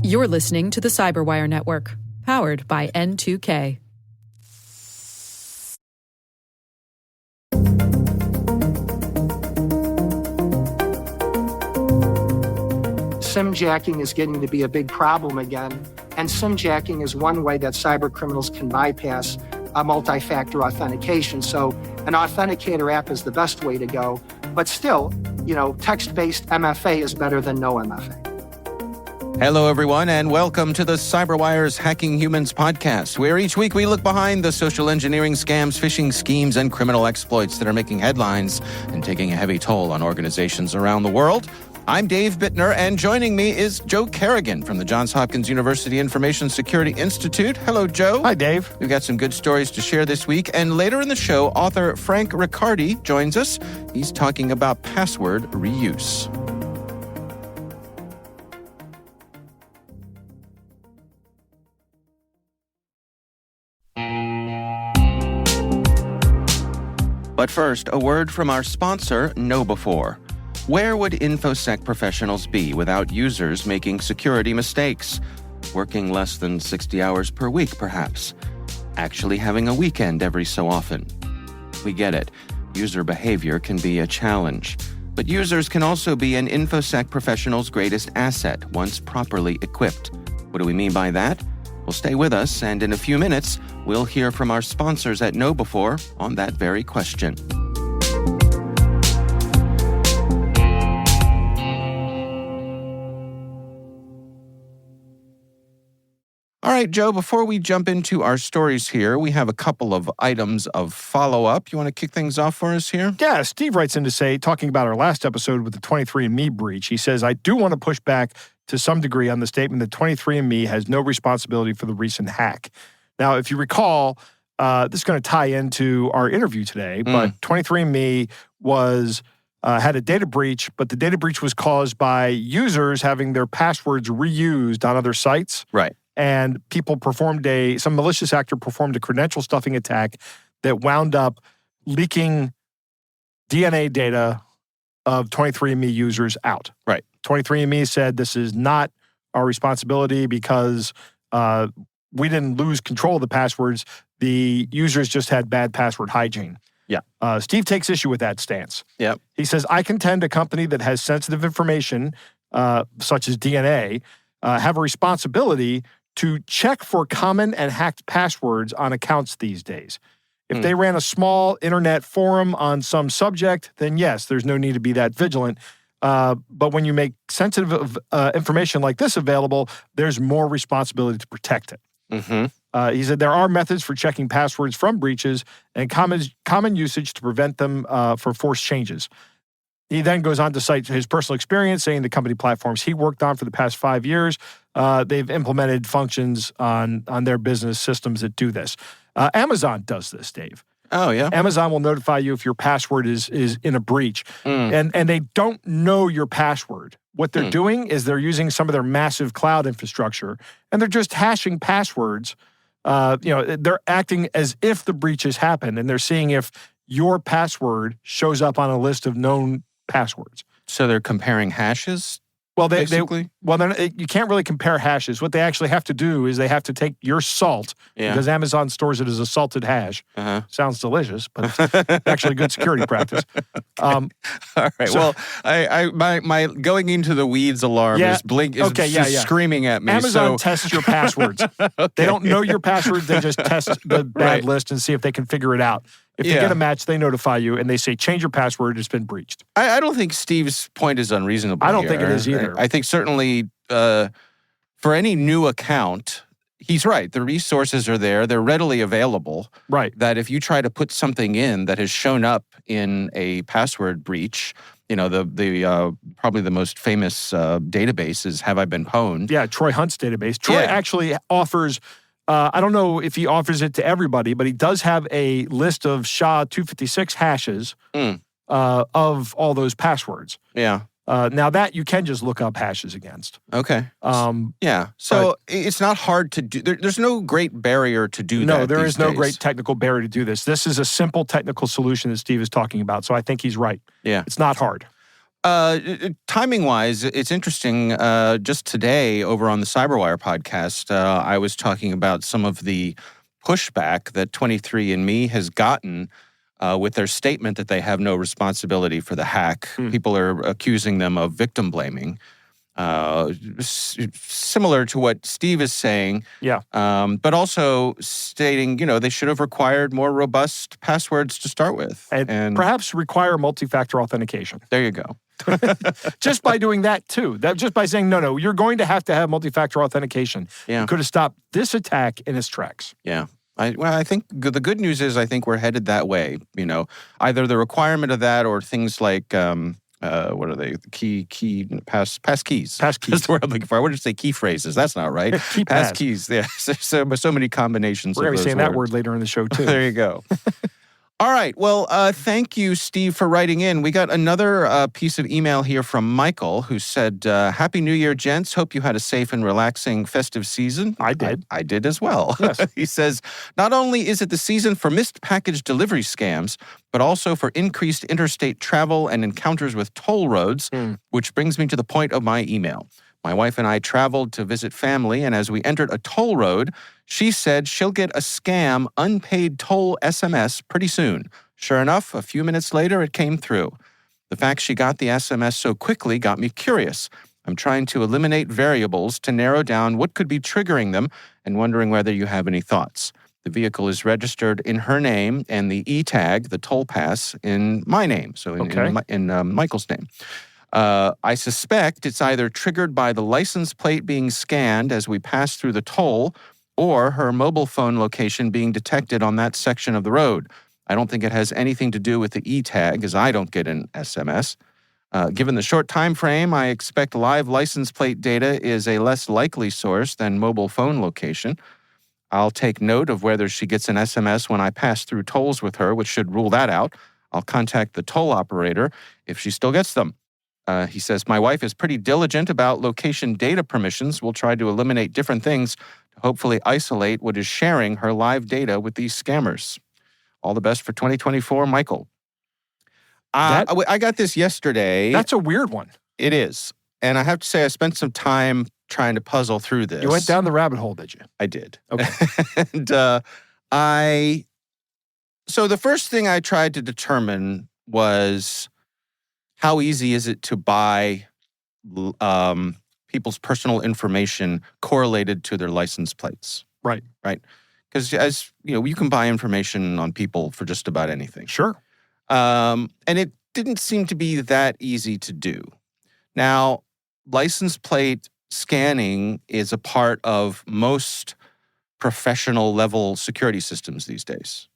You're listening to the Cyberwire Network, powered by N2K. SIM-jacking is getting to be a big problem again, and SIM-jacking is one way that cyber criminals can bypass multi-factor authentication. So an authenticator app is the best way to go, but still, text-based MFA is better than no MFA. Hello, everyone, and welcome to the CyberWire's Hacking Humans podcast, where each week we look behind the social engineering scams, phishing schemes, and criminal exploits that are making headlines and taking a heavy toll on organizations around the world. I'm Dave Bittner, and joining me is Joe Kerrigan from the Johns Hopkins University Information Security Institute. Hello, Joe. Hi, Dave. We've got some good stories to share this week, and later in the show, author Frank Riccardi joins us. He's talking about password reuse. But first, a word from our sponsor, KnowBe4. Where would InfoSec professionals be without users making security mistakes? Working less than 60 hours per week, perhaps. Actually having a weekend every so often. We get it. User behavior can be a challenge. But users can also be an InfoSec professional's greatest asset once properly equipped. What do we mean by that? Well, stay with us, and in a few minutes, we'll hear from our sponsors at KnowBe4 on that very question. All right, Joe, before we jump into our stories here, we have a couple of items of follow-up. You want to kick things off for us here? Yeah, Steve writes in to say, talking about our last episode with the 23andMe breach, he says, I do want to push back to some degree on the statement that 23andMe has no responsibility for the recent hack. Now, if you recall, this is going to tie into our interview today, but 23andMe had a data breach, but the data breach was caused by users having their passwords reused on other sites. Right. And people some malicious actor performed a credential stuffing attack that wound up leaking DNA data of 23andMe users out. Right. 23andMe said this is not our responsibility because we didn't lose control of the passwords. The users just had bad password hygiene. Yeah. Steve takes issue with that stance. Yep. He says, I contend a company that has sensitive information, such as DNA, have a responsibility to check for common and hacked passwords on accounts these days. If they ran a small internet forum on some subject, then yes, there's no need to be that vigilant. But when you make sensitive information like this available, there's more responsibility to protect it. Mm-hmm. He said there are methods for checking passwords from breaches and common usage to prevent them for forced changes. He then goes on to cite his personal experience, saying the company platforms he worked on for the past 5 years, they've implemented functions on their business systems that do this. Amazon does this, Dave. Oh, yeah? Amazon will notify you if your password is in a breach. And they don't know your password. What they're doing is they're using some of their massive cloud infrastructure, and they're just hashing passwords. They're acting as if the breach has happened, and they're seeing if your password shows up on a list of known passwords. So they're comparing hashes? Well, basically? You can't really compare hashes. What they actually have to do is they have to take your salt, because Amazon stores it as a salted hash. Sounds delicious, but it's actually a good security practice. All right. So, my going into the weeds alarm is screaming at me. Amazon tests your passwords. Okay. They don't know your passwords. They just test the bad list and see if they can figure it out. If they get a match, they notify you, and they say, change your password, it's been breached. I don't think Steve's point is unreasonable. I don't think it is either. I think certainly for any new account, he's right. The resources are there. They're readily available. Right. That if you try to put something in that has shown up in a password breach, the probably the most famous database is Have I Been Pwned? Yeah, Troy Hunt's database. Troy actually offers... I don't know if he offers it to everybody, but he does have a list of SHA-256 hashes of all those passwords. Yeah. Now that you can just look up hashes against. Okay. So it's not hard to do. There's no great barrier to do that. No, there is no great technical barrier to do this. This is a simple technical solution that Steve is talking about. So I think he's right. Yeah. It's not hard. Timing-wise, it's interesting. Just today, over on the CyberWire podcast, I was talking about some of the pushback that 23andMe has gotten with their statement that they have no responsibility for the hack. People are accusing them of victim blaming. Similar to what Steve is saying. Yeah. But also stating, they should have required more robust passwords to start with. And perhaps require multi-factor authentication. There you go. Just by doing that, too. Just by saying, no, you're going to have multi-factor authentication. Yeah. You could have stopped this attack in its tracks. Yeah. I think the good news is I think we're headed that way. Either the requirement of that or things like, what are they? Pass keys. Pass keys. That's the word I'm looking for. I wanted to say key phrases. That's not right. Pass keys. Yeah. So many combinations. We're going to be saying words. That word later in the show, too. There you go. All right. Well, thank you, Steve, for writing in. We got another piece of email here from Michael, who said, Happy New Year, gents. Hope you had a safe and relaxing festive season. I did. I did as well. Yes. He says, not only is it the season for missed package delivery scams, but also for increased interstate travel and encounters with toll roads, which brings me to the point of my email. My wife and I traveled to visit family, and as we entered a toll road, she said she'll get a scam unpaid toll SMS pretty soon. Sure enough, a few minutes later, it came through. The fact she got the SMS so quickly got me curious. I'm trying to eliminate variables to narrow down what could be triggering them and wondering whether you have any thoughts. The vehicle is registered in her name and the e-tag, the toll pass, in my name, so in Michael's name. I suspect it's either triggered by the license plate being scanned as we pass through the toll or her mobile phone location being detected on that section of the road. I don't think it has anything to do with the e-tag, as I don't get an SMS. Given the short time frame, I expect live license plate data is a less likely source than mobile phone location. I'll take note of whether she gets an SMS when I pass through tolls with her, which should rule that out. I'll contact the toll operator if she still gets them. He says, my wife is pretty diligent about location data permissions. We'll try to eliminate different things to hopefully isolate what is sharing her live data with these scammers. All the best for 2024, Michael. I got this yesterday. That's a weird one. It is. And I have to say, I spent some time trying to puzzle through this. You went down the rabbit hole, did you? I did. Okay. And so the first thing I tried to determine was, how easy is it to buy people's personal information correlated to their license plates? Right. Because as you can buy information on people for just about anything. Sure. And it didn't seem to be that easy to do. Now, license plate scanning is a part of most professional level security systems these days.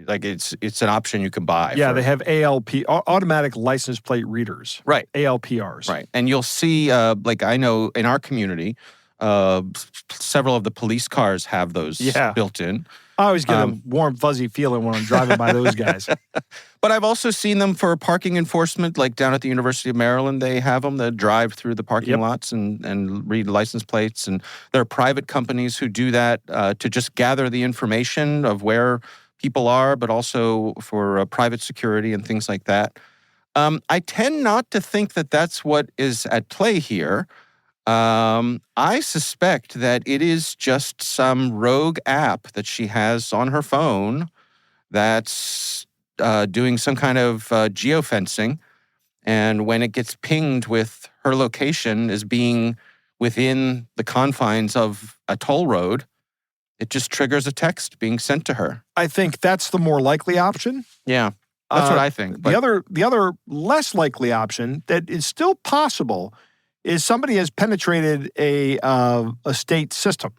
Like it's an option you can buy. Yeah, they have ALP, automatic license plate readers. Right. ALPRs. Right. And you'll see, I know in our community, several of the police cars have those built in. I always get a warm, fuzzy feeling when I'm driving by those guys. But I've also seen them for parking enforcement, like down at the University of Maryland, they have them that drive through the parking lots and read license plates. And there are private companies who do that to just gather the information of where people are, but also for private security and things like that. I tend not to think that that's what is at play here. I suspect that it is just some rogue app that she has on her phone that's doing some kind of geofencing. And when it gets pinged with her location as being within the confines of a toll road, it just triggers a text being sent to her. I think that's the more likely option. Yeah, that's what I think. But the other less likely option that is still possible is somebody has penetrated a state system.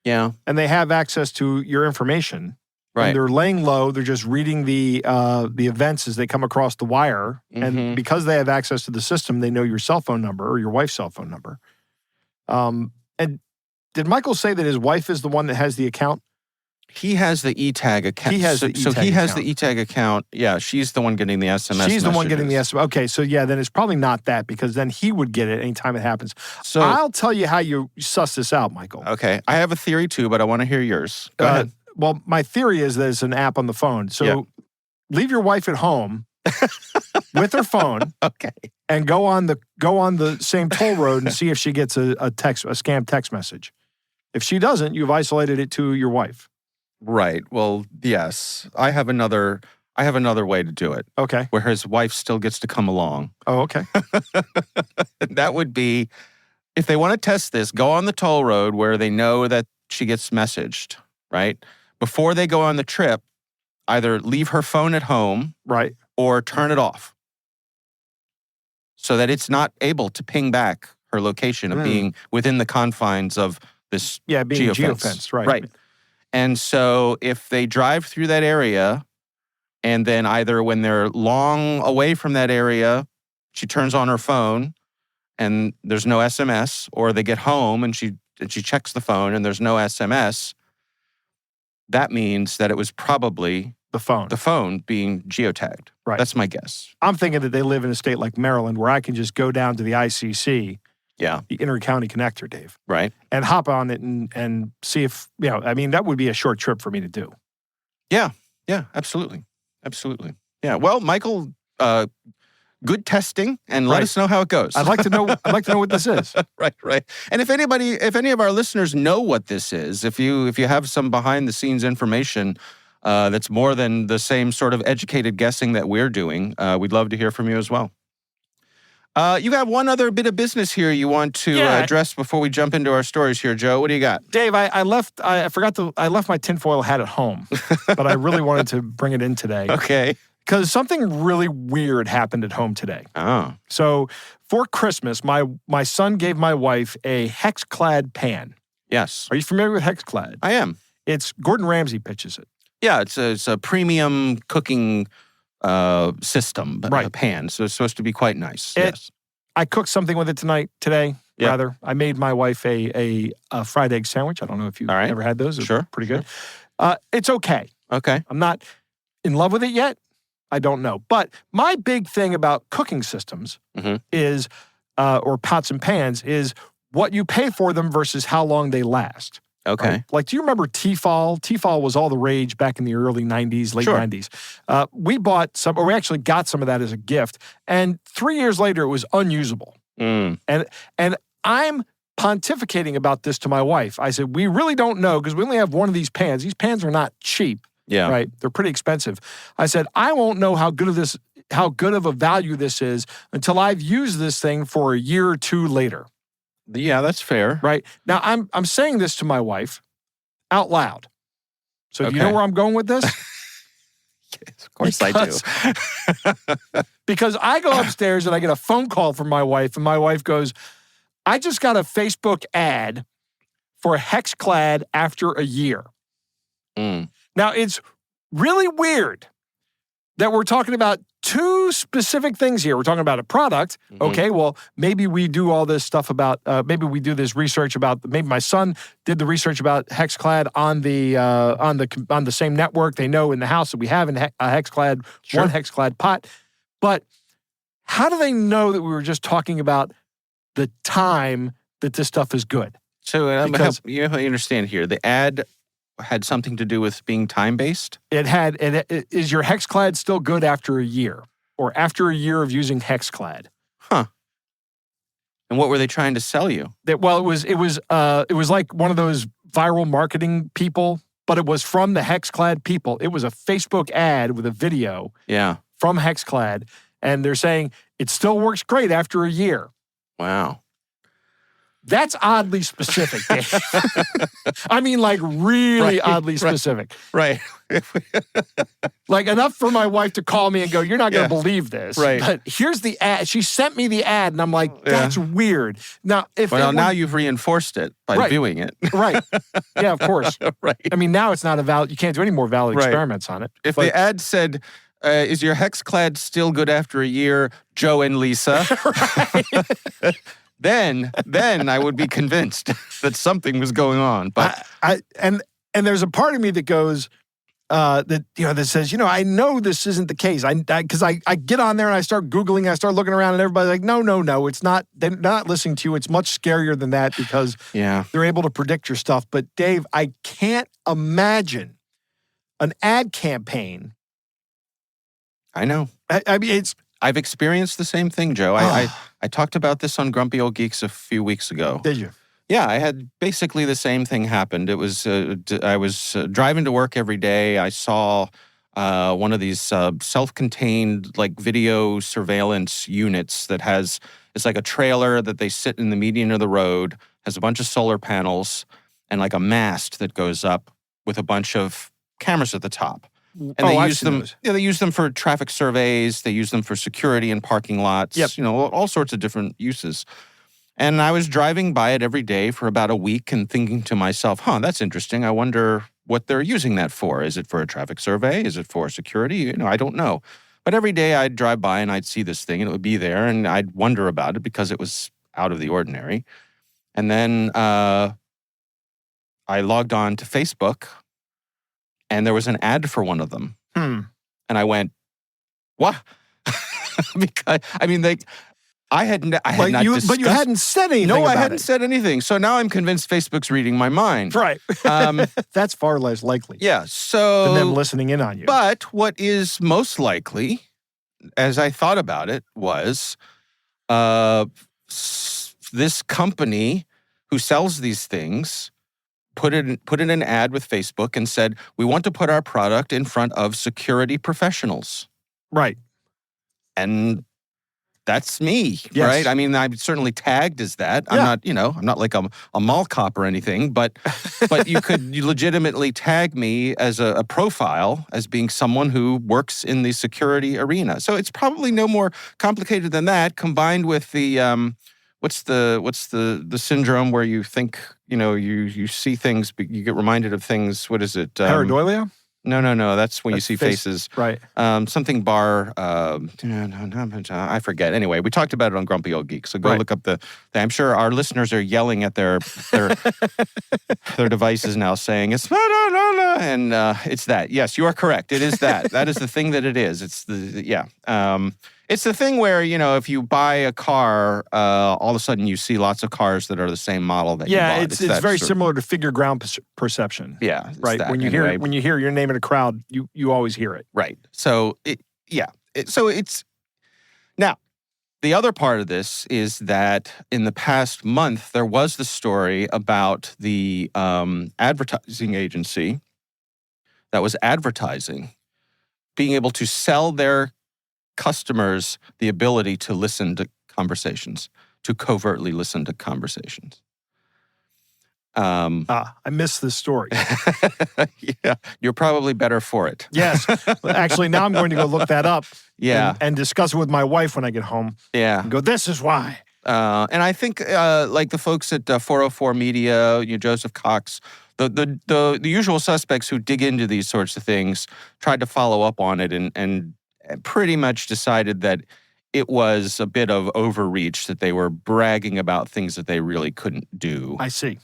Yeah. And they have access to your information. Right. And they're laying low. They're just reading the events as they come across the wire. Mm-hmm. And because they have access to the system, they know your cell phone number or your wife's cell phone number. And did Michael say that his wife is the one that has the account? He has the e-tag account. He has the e-tag account. Yeah, she's the one getting the SMS She's the one messages. getting the SMS. Okay, so yeah, then it's probably not that because then he would get it anytime it happens. So I'll tell you how you suss this out, Michael. Okay, I have a theory too, but I want to hear yours. Go ahead. Well, my theory is that it's an app on the phone. So leave your wife at home with her phone. Okay. And go on the same toll road and see if she gets a scam text message. If she doesn't, you've isolated it to your wife. Right. Well, yes. I have another way to do it. Okay. Where his wife still gets to come along. Oh, okay. That would be, if they want to test this, go on the toll road where they know that she gets messaged, right? Before they go on the trip, either leave her phone at home, right, or turn it off so that it's not able to ping back her location of being within the confines of this being geofenced, right. Right. And so if they drive through that area and then either when they're long away from that area, she turns on her phone and there's no SMS, or they get home and she checks the phone and there's no SMS, that means that it was probably the phone being geotagged. Right. That's my guess. I'm thinking that they live in a state like Maryland where I can just go down to the ICC, the inter-county connector, Dave. Right. And hop on it and see if, that would be a short trip for me to do. Yeah. Yeah, absolutely. Absolutely. Yeah. Well, Michael, good testing, and let us know how it goes. I'd like to know what this is. Right. And if any of our listeners know what this is, if you have some behind the scenes information that's more than the same sort of educated guessing that we're doing, we'd love to hear from you as well. You have one other bit of business here you want to address before we jump into our stories here, Joe. What do you got? Dave, I left my tinfoil hat at home, but I really wanted to bring it in today. Okay. Because something really weird happened at home today. Oh. So for Christmas, my son gave my wife a Hexclad pan. Yes. Are you familiar with Hexclad? I am. It's Gordon Ramsay pitches it. Yeah, it's a premium cooking system, a pan. So it's supposed to be quite nice. Yes. I cooked something with it today. Rather. I made my wife a fried egg sandwich. I don't know if you've ever had those. Sure. Pretty good. It's okay. Okay. I'm not in love with it yet. I don't know. But my big thing about cooking systems is, or pots and pans, is what you pay for them versus how long they last. Okay. Right? Like, do you remember Tefal? Tefal was all the rage back in the early 90s, late 90s. We bought some, or we actually got some of that as a gift, and 3 years later, it was unusable. And I'm pontificating about this to my wife. I said, we really don't know, because we only have one of these pans. These pans are not cheap. Yeah. Right. They're pretty expensive. I said, I won't know how good of a value this is until I've used this thing for a year or two later. Yeah, that's fair. Right. Now I'm saying this to my wife out loud. So do you know where I'm going with this? Yes, of course I do. Because I go upstairs and I get a phone call from my wife, and my wife goes, I just got a Facebook ad for Hexclad after a year. Now, it's really weird that we're talking about two specific things here. We're talking about a product. Okay, well, maybe we do all this stuff about, maybe we do this research about, maybe my son did the research about Hexclad on the same network. They know in the house that we have a Hexclad, one Hexclad pot. But how do they know that we were just talking about the time that this stuff is good? So you understand here, the ad had something to do with being time-based? Is your Hexclad still good after a year, or after a year of using Hexclad? Huh. And what were they trying to sell you? It was like one of those viral marketing people, but it was from the Hexclad people. It was a Facebook ad with a video from Hexclad, and they're saying it still works great after a year. Wow. That's oddly specific, Dave. I mean, like, really oddly specific. Right. Like, enough for my wife to call me and go, you're not going to believe this. Right. But here's the ad. She sent me the ad, and I'm like, that's weird. Now, now you've reinforced it by viewing it. Right. Yeah, of course. Right. I mean, now it's not you can't do any more valid experiments on it. If the ad said, is your Hexclad still good after a year, Joe and Lisa? Then I would be convinced that something was going on. But and there's a part of me that goes that says, I know this isn't the case. Because I get on there and I start Googling, I start looking around, and everybody's like, no, it's not. They're not listening to you. It's much scarier than that, because they're able to predict your stuff. But Dave, I can't imagine an ad campaign. I know. I mean, it's... I've experienced the same thing, Joe. I talked about this on Grumpy Old Geeks a few weeks ago. Did you? Yeah, I had basically the same thing happened. It was I was driving to work every day. I saw one of these self-contained like video surveillance units that it's like a trailer that they sit in the median of the road, has a bunch of solar panels and like a mast that goes up with a bunch of cameras at the top. And they use them. Yeah, they use them for traffic surveys. They use them for security in parking lots. Yep. All sorts of different uses. And I was driving by it every day for about a week and thinking to myself, that's interesting. I wonder what they're using that for. Is it for a traffic survey? Is it for security? I don't know. But every day I'd drive by and I'd see this thing and it would be there and I'd wonder about it because it was out of the ordinary. And then I logged on to Facebook and there was an ad for one of them. And I went, what? Because, I had not discussed... But you hadn't said anything No, about I hadn't said anything. So now I'm convinced Facebook's reading my mind. Right. That's far less likely. Yeah, so... than them listening in on you. But what is most likely, as I thought about it, was this company who sells these things put in an ad with Facebook and said, we want to put our product in front of security professionals. Right. And that's me, yes. right? I'm certainly tagged as that. Yeah. I'm not like a mall cop or anything, but you could legitimately tag me as a profile as being someone who works in the security arena. So it's probably no more complicated than that, combined with the what's the syndrome where you think, you see things, but you get reminded of things. What is it? Pareidolia? No. That's when you see faces. Right. Something bar. I forget. Anyway, we talked about it on Grumpy Old Geek. So go look up the. I'm sure our listeners are yelling at their devices now, saying it's no, and it's that. Yes, you are correct. It is that. That is the thing that it is. It's it's the thing where, if you buy a car, all of a sudden you see lots of cars that are the same model that you bought. Yeah, it's very similar to figure ground perception. Yeah. Right. When you hear your name in a crowd, you always hear it. Right. So, it's... Now, the other part of this is that in the past month, there was the story about the advertising agency that was advertising being able to sell their customers the ability to listen to conversations, to covertly listen to conversations. I missed this story. Yeah, you're probably better for it. Yes. Actually, now I'm going to go look that up. Yeah. And discuss it with my wife when I get home. Yeah. And go, this is why. And I think like the folks at 404 Media, Joseph Cox, the usual suspects who dig into these sorts of things tried to follow up on it and pretty much decided that it was a bit of overreach, that they were bragging about things that they really couldn't do. I see.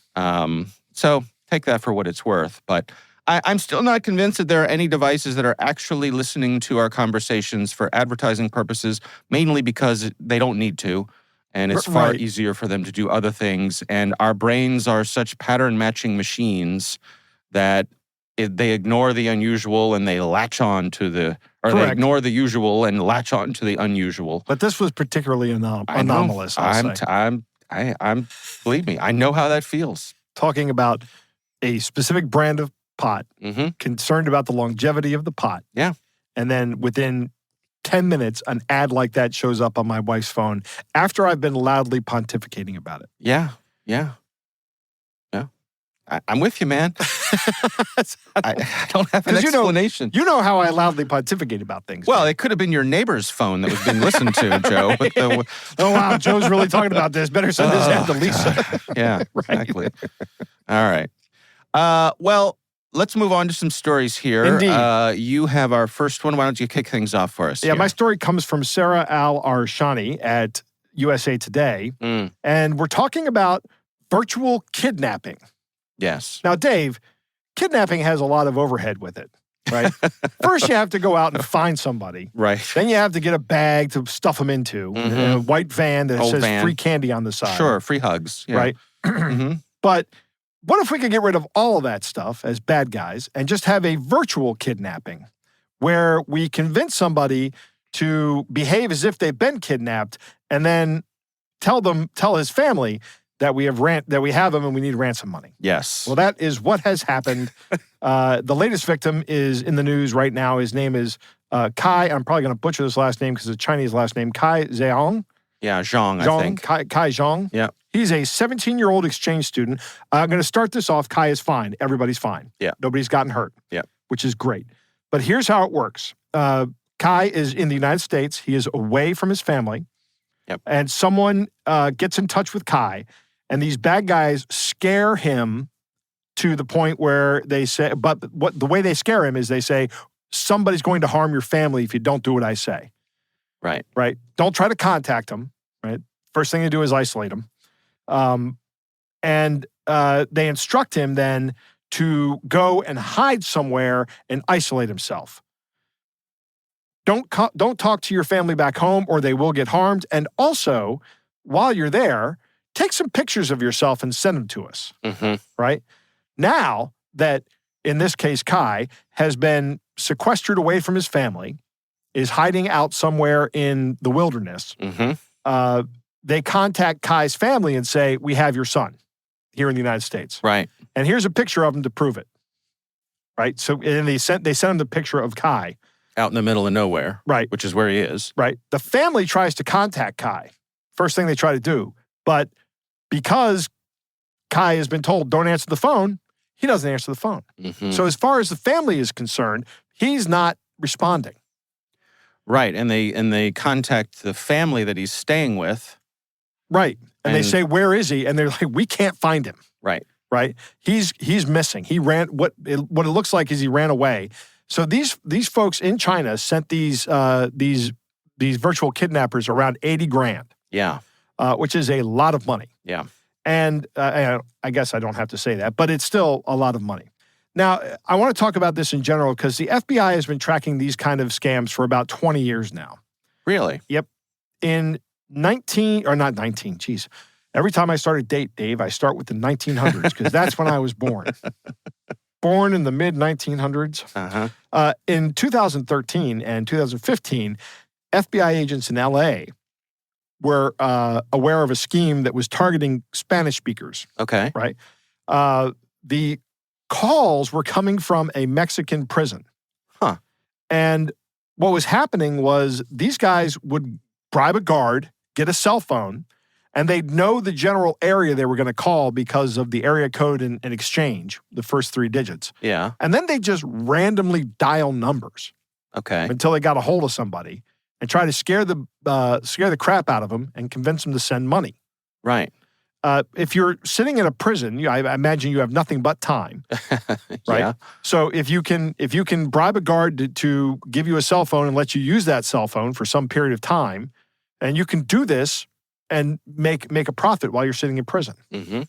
So take that for what it's worth. But I'm still not convinced that there are any devices that are actually listening to our conversations for advertising purposes, mainly because they don't need to. And it's far easier for them to do other things. And our brains are such pattern-matching machines that they ignore the unusual and they latch on to the... Or they ignore the usual and latch on to the unusual. But this was particularly anomalous, believe me, I know how that feels. Talking about a specific brand of pot, concerned about the longevity of the pot. Yeah. And then within 10 minutes, an ad like that shows up on my wife's phone after I've been loudly pontificating about it. Yeah. I'm with you, man. I don't have an explanation. You know how I loudly pontificate about things. Well, it could have been your neighbor's phone that was being listened to, Joe. Oh, wow, Joe's really talking about this. Better send this ad to Lisa. Yeah, exactly. All right. Well, let's move on to some stories here. Indeed. You have our first one. Why don't you kick things off for us? Yeah, my story comes from Sarah Al-Arshani at USA Today. And we're talking about virtual kidnapping. Yes. Now, Dave, kidnapping has a lot of overhead with it, right? First, you have to go out and find somebody. Right. Then you have to get a bag to stuff them into, a white van that says free candy on the side. Sure, free hugs. Yeah. Right? But what if we could get rid of all of that stuff as bad guys and just have a virtual kidnapping where we convince somebody to behave as if they've been kidnapped, and then tell his family that we have him and we need ransom money. Yes. Well, that is what has happened. The latest victim is in the news right now. His name is Kai. I'm probably going to butcher this last name because it's a Chinese last name. Kai Zhang. Yeah, Zhang, I think. Kai Zhang. Yeah. He's a 17-year-old exchange student. I'm going to start this off. Kai is fine. Everybody's fine. Yeah. Nobody's gotten hurt. Yeah. Which is great. But here's how it works. Kai is in the United States. He is away from his family. Yep. And someone gets in touch with Kai, and these bad guys scare him to the point where they say, but the way they scare him is they say, somebody's going to harm your family if you don't do what I say. Right. Right. Don't try to contact him. Right. First thing they do is isolate him. And they instruct him then to go and hide somewhere and isolate himself. Don't talk to your family back home or they will get harmed. And also, while you're there, take some pictures of yourself and send them to us. Mm-hmm. Right? Now that, in this case, Kai has been sequestered away from his family, is hiding out somewhere in the wilderness, they contact Kai's family and say, we have your son here in the United States. Right. And here's a picture of him to prove it. Right? So and they sent him the picture of Kai. Out in the middle of nowhere. Right. Which is where he is. Right. The family tries to contact Kai. First thing they try to do. But because Kai has been told, don't answer the phone, he doesn't answer the phone. Mm-hmm. So as far as the family is concerned, he's not responding. Right. And they contact the family that he's staying with. Right. And they say, where is he? And they're like, we can't find him. Right. Right. He's missing. He ran, what it looks like is he ran away. So these folks in China sent these virtual kidnappers around $80,000. Yeah. Which is a lot of money. Yeah. And I guess I don't have to say that, but it's still a lot of money. Now, I want to talk about this in general because the FBI has been tracking these kind of scams for about 20 years now. Really? Yep. In every time I start a date, Dave, I start with the 1900s because that's when I was born. Born in the mid-1900s. Uh-huh. In 2013 and 2015, FBI agents in L.A. were aware of a scheme that was targeting Spanish speakers. Okay. Right? The calls were coming from a Mexican prison. Huh. And what was happening was these guys would bribe a guard, get a cell phone, and they'd know the general area they were going to call because of the area code and exchange, the first 3 digits. Yeah. And then they just randomly dial numbers. Okay. Until they got a hold of somebody and try to scare the crap out of them and convince them to send money. Right. If you're sitting in a prison, I imagine you have nothing but time. Right. Yeah. So if you can bribe a guard to give you a cell phone and let you use that cell phone for some period of time, and you can do this and make a profit while you're sitting in prison. Mm-hmm.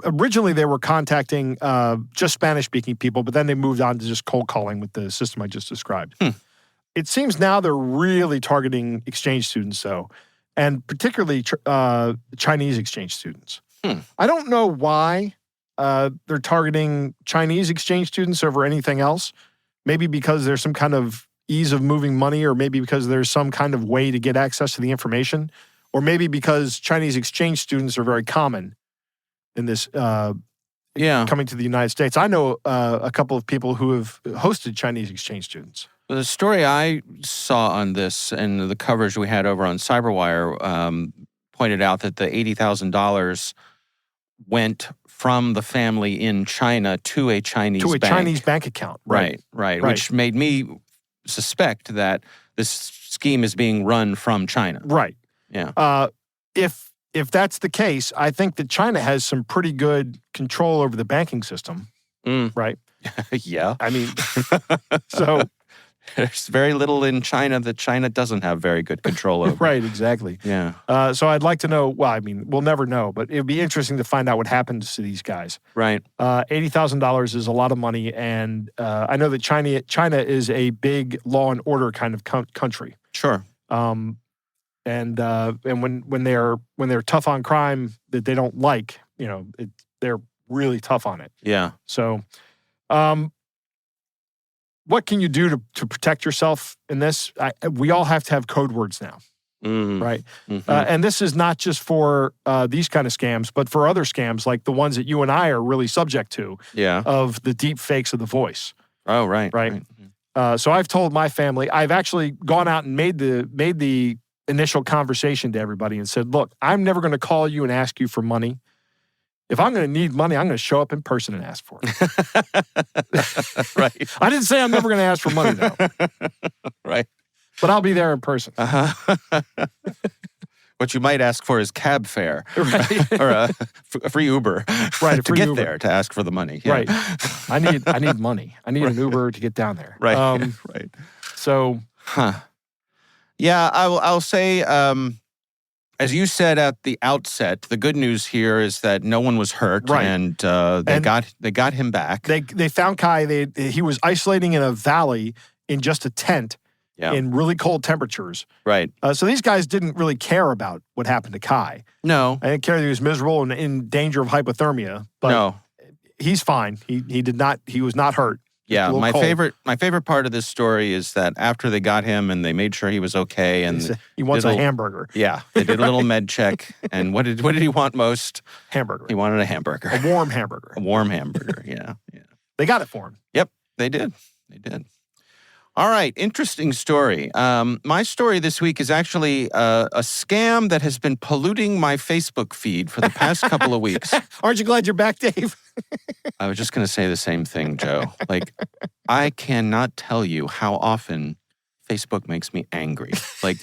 Originally, they were contacting just Spanish-speaking people, but then they moved on to just cold calling with the system I just described. It seems now they're really targeting exchange students, though, and particularly Chinese exchange students. I don't know why they're targeting Chinese exchange students over anything else. Maybe because there's some kind of ease of moving money, or maybe because there's some kind of way to get access to the information, or maybe because Chinese exchange students are very common in this coming to the United States. I know a couple of people who have hosted Chinese exchange students. The story I saw on this and the coverage we had over on CyberWire pointed out that the $80,000 went from the family in China to a Chinese bank. Chinese bank account. Right. Which made me suspect that this scheme is being run from China. Right. Yeah. If that's the case, I think that China has some pretty good control over the banking system. Right? Yeah. I mean, so there's very little in China that China doesn't have very good control over. Right, exactly. Yeah. So I'd like to know, well, I mean, we'll never know, but it'd be interesting to find out what happens to these guys. Right. $80,000 is a lot of money, and I know that China is a big law and order kind of country. Sure. And when they're tough on crime that they don't like, they're really tough on it. Yeah. So, what can you do to protect yourself in this? We all have to have code words now, right? And this is not just for these kind of scams, but for other scams like the ones that you and I are really subject to. Yeah. Of the deep fakes of the voice. Oh, right. Right. So I've told my family. I've actually gone out and made the initial conversation to everybody and said, "Look, I'm never going to call you and ask you for money. If I'm going to need money, I'm going to show up in person and ask for it." Right. I didn't say I'm never going to ask for money, though. Right. But I'll be there in person. What you might ask for is cab fare. Right. Or a free Uber. Right. To get there, to ask for the money. Yeah. Right. I need money. I need an Uber to get down there. Right. Right. So. Yeah, I'll say, as you said at the outset, the good news here is that no one was hurt, right. And they got him back. They found Kai. He was isolating in a valley in just a tent. Yeah. In really cold temperatures. Right. So these guys didn't really care about what happened to Kai. No. I didn't care that he was miserable and in danger of hypothermia. But no. He's fine. He was not hurt. Yeah, my favorite part of this story is that after they got him and they made sure he was okay, and he wants a hamburger. Yeah, they did a little med check, and what did he want most? Hamburger. He wanted a hamburger. A warm hamburger. A warm hamburger. Yeah. They got it for him. Yep, they did. All right, interesting story. My story this week is actually a scam that has been polluting my Facebook feed for the past couple of weeks. Aren't you glad you're back, Dave? I was just going to say the same thing, Joe. Like, I cannot tell you how often Facebook makes me angry. Like,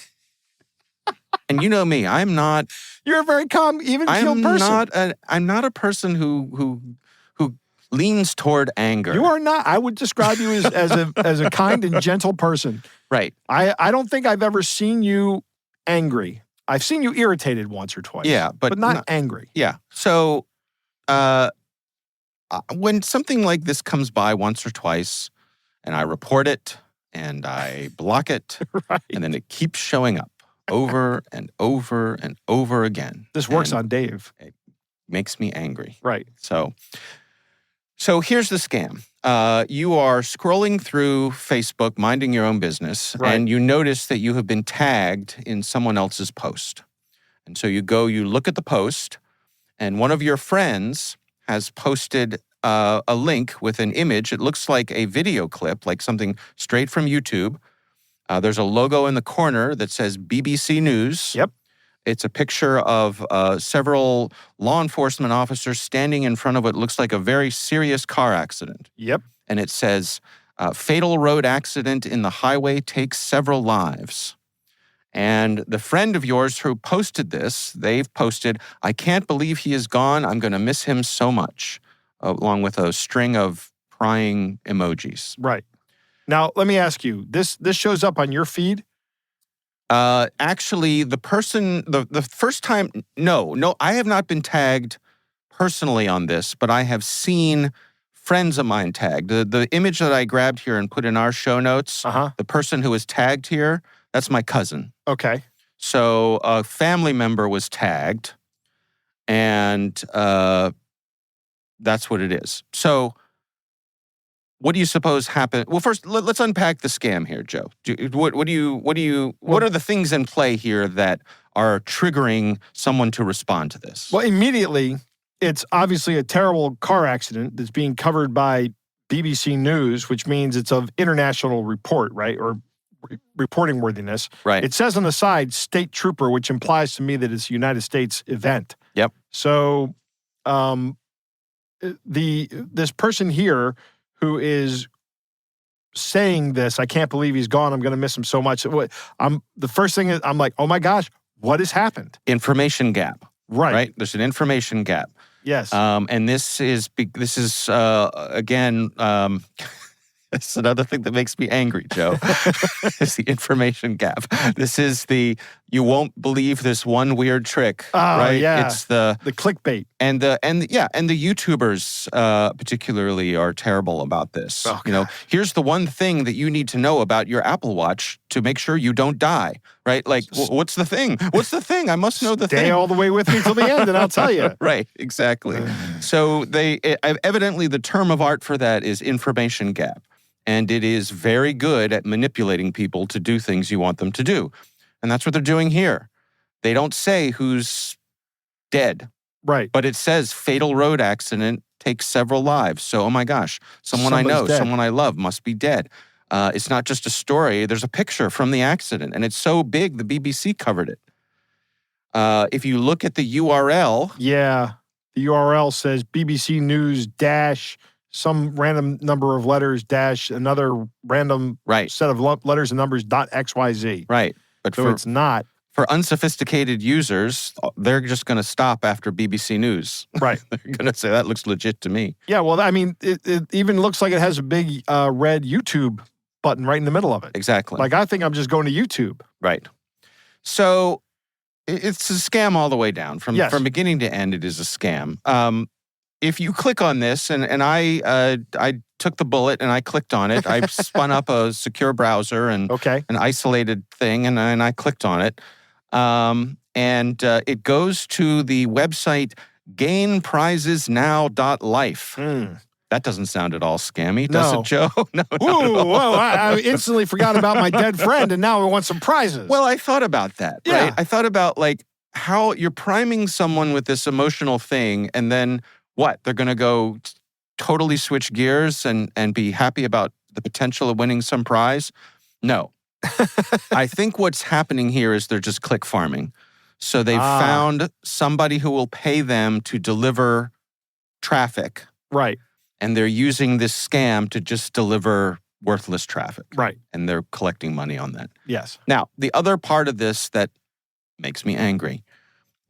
and you know me, I'm not... You're a very calm, even-keeled person. I'm not a person who leans toward anger. You are not. I would describe you as a kind and gentle person. Right. I don't think I've ever seen you angry. I've seen you irritated once or twice. Yeah, but not angry. Yeah. So when something like this comes by once or twice, and I report it, and I block it, right. And then it keeps showing up over and over and over again. This works on Dave. It makes me angry. Right. So here's the scam. You are scrolling through Facebook, minding your own business, right. And you notice that you have been tagged in someone else's post. And so you look at the post, and one of your friends has posted a link with an image. It looks like a video clip, like something straight from YouTube. There's a logo in the corner that says BBC News. Yep. It's a picture of several law enforcement officers standing in front of what looks like a very serious car accident. Yep. And it says, fatal road accident in the highway takes several lives. And the friend of yours who posted this, they've posted, "I can't believe he is gone. I'm going to miss him so much," along with a string of crying emojis. Right. Now, let me ask you, this shows up on your feed? Actually, the person, the first time, no, I have not been tagged personally on this, but I have seen friends of mine tagged. The image that I grabbed here and put in our show notes, the person who was tagged here, that's my cousin. Okay. So a family member was tagged, and that's what it is. So what do you suppose happened? Well, first, let's unpack the scam here, Joe. What are the things in play here that are triggering someone to respond to this? Well, immediately, it's obviously a terrible car accident that's being covered by BBC News, which means it's of international report, right? Or reporting worthiness. Right. It says on the side, state trooper, which implies to me that it's a United States event. Yep. So this person here who is saying this, "I can't believe he's gone. I'm going to miss him so much." The first thing is, I'm like, oh my gosh, what has happened? Information gap. Right. There's an information gap. Yes. And this is again, it's another thing that makes me angry, Joe. It's the information gap. This is you won't believe this one weird trick, right? Yeah. It's the clickbait. And the YouTubers particularly are terrible about this. Oh, you know, here's the one thing that you need to know about your Apple Watch to make sure you don't die, right? Like, what's the thing? What's the thing? I must know the thing. Stay all the way with me till the end, and I'll tell you. Right, exactly. So evidently the term of art for that is information gap. and it is very good at manipulating people to do things you want them to do. And that's what they're doing here. They don't say who's dead, Right. but it says fatal road accident takes several lives. So, oh my gosh, someone I know, dead. someone I love must be dead. It's not just a story. There's a picture from the accident, and it's so big, the BBC covered it. If you look at the URL... Yeah, the URL says BBC News dash some random number of letters dash another random set of letters and numbers .xyz. Right. But so it's not. For unsophisticated users, they're just going to stop after BBC News. Right. They're going to say, that looks legit to me. Yeah, well, I mean, it even looks like it has a big red YouTube button right in the middle of it. Exactly. Like, I think I'm just going to YouTube. Right. So it's a scam all the way down. From beginning to end, it is a scam. If you click on this, and I took the bullet and I clicked on it. I spun up a secure browser and an isolated thing, and I clicked on it. It goes to the website gainprizesnow.life. That doesn't sound at all scammy, does it, Joe? No, whoa, I instantly forgot about my dead friend, and now I want some prizes. Well, I thought about that, right? I thought about, like, how you're priming someone with this emotional thing, and then what? They're going to go totally switch gears and be happy about the potential of winning some prize? No. I think what's happening here is they're just click farming. So they've found somebody who will pay them to deliver traffic. Right. And they're using this scam to just deliver worthless traffic. Right. And they're collecting money on that. Yes. Now, the other part of this that makes me angry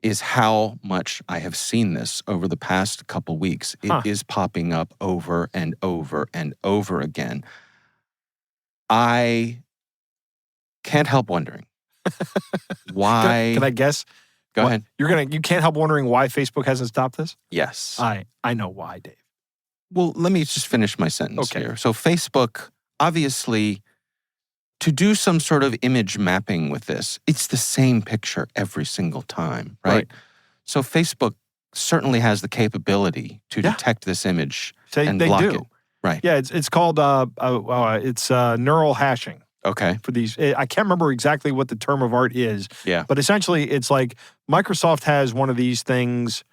is how much I have seen this over the past couple weeks. It is popping up over and over and over again. I can't help wondering why. Can I guess? Go ahead. You can't help wondering why Facebook hasn't stopped this? Yes. I know why, Dave. Well, let me just finish my sentence here. So Facebook, obviously, to do some sort of image mapping with this, it's the same picture every single time, right? So Facebook certainly has the capability to detect this image and block it. Right. Yeah, it's called neural hashing. Okay. For these, I can't remember exactly what the term of art is. Yeah. But essentially, it's like Microsoft has one of these things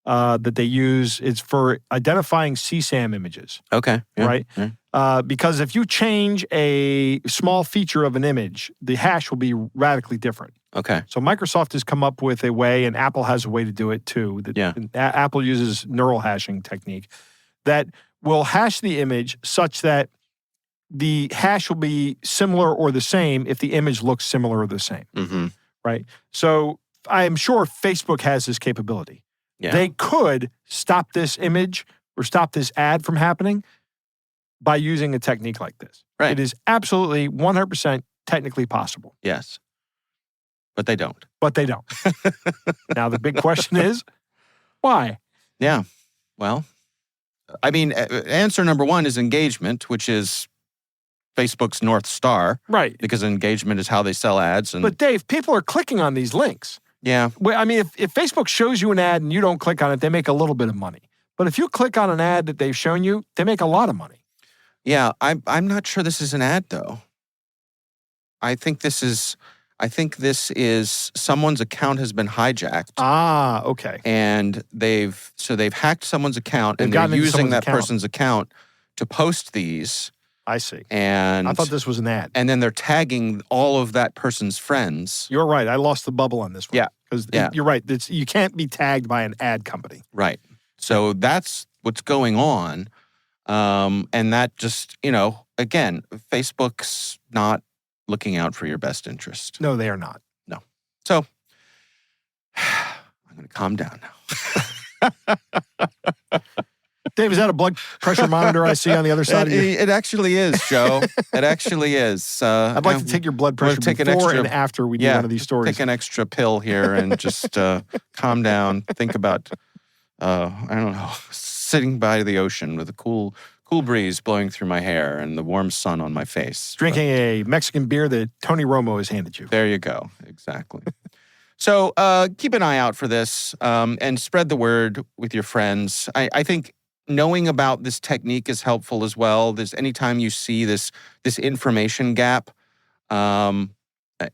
that they use. It's for identifying CSAM images. Okay. Yeah. Right? Yeah. Because if you change a small feature of an image, the hash will be radically different. Okay. So Microsoft has come up with a way, and Apple has a way to do it too. Apple uses neural hashing technique that will hash the image such that the hash will be similar or the same if the image looks similar or the same. Mm-hmm. Right? So I am sure Facebook has this capability. Yeah. They could stop this image or stop this ad from happening by using a technique like this. Right. It is absolutely 100% technically possible. Yes. But they don't. Now, the big question is, why? Yeah. Well, I mean, answer number one is engagement, which is Facebook's North Star. Right. Because engagement is how they sell ads. But Dave, people are clicking on these links. Yeah. Well, I mean, if Facebook shows you an ad and you don't click on it, they make a little bit of money. But if you click on an ad that they've shown you, they make a lot of money. Yeah, I'm not sure this is an ad, though. I think this is someone's account has been hijacked. Ah, okay. And they've hacked someone's account and they're using that person's account to post these. I see. And I thought this was an ad. And then they're tagging all of that person's friends. You're right. I lost the bubble on this one. Yeah. Because you're right. You can't be tagged by an ad company. Right. So that's what's going on. And that just, again, Facebook's not looking out for your best interest. No, they are not. No. So I'm going to calm down now. Dave, is that a blood pressure monitor I see on the other side of you? It actually is, Joe. It actually is. I'd like to take your blood pressure before and after we do one of these stories. Take an extra pill here and just calm down. Think about, I don't know, sitting by the ocean with a cool breeze blowing through my hair and the warm sun on my face. Drinking a Mexican beer that Tony Romo has handed you. There you go. Exactly. So keep an eye out for this and spread the word with your friends. I think knowing about this technique is helpful as well. There's anytime you see this information gap. I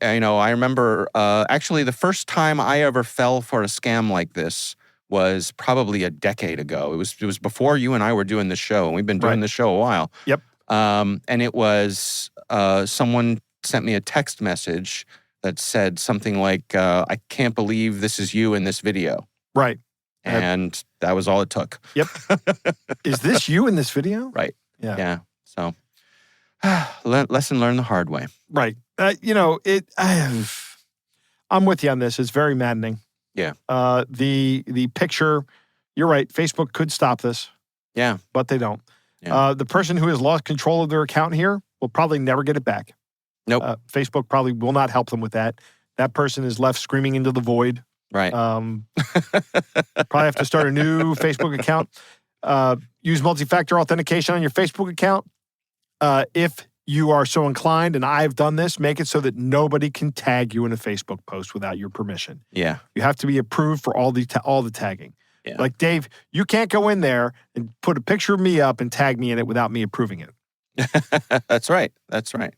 remember actually the first time I ever fell for a scam like this was probably a decade ago. It was before you and I were doing the show, and we've been doing the show a while. Yep. And it was someone sent me a text message that said something like, "I can't believe this is you in this video." Right. And that was all it took. Yep. Is this you in this video? Right. Yeah. Yeah. So, lesson learned the hard way. Right. I'm with you on this. It's very maddening. Yeah. The picture, you're right. Facebook could stop this. Yeah. But they don't. Yeah. The person who has lost control of their account here will probably never get it back. Nope. Facebook probably will not help them with that. That person is left screaming into the void. Right. Probably have to start a new Facebook account. Use multi-factor authentication on your Facebook account. If you are so inclined, and I've done this, make it so that nobody can tag you in a Facebook post without your permission. Yeah. You have to be approved for all the tagging. Yeah. Like, Dave, you can't go in there and put a picture of me up and tag me in it without me approving it. That's right. That's right.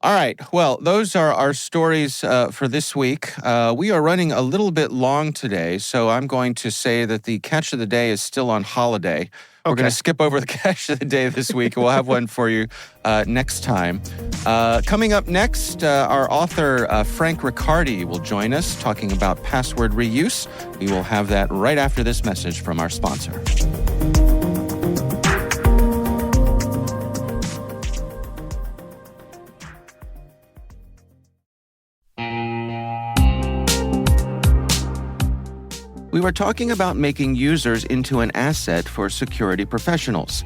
All right. Well, those are our stories for this week. We are running a little bit long today, so I'm going to say that the catch of the day is still on holiday. We're going to skip over the catch of the day this week. We'll have one for you next time. Coming up next, our author, Frank Riccardi, will join us talking about password reuse. We will have that right after this message from our sponsor. We were talking about making users into an asset for security professionals.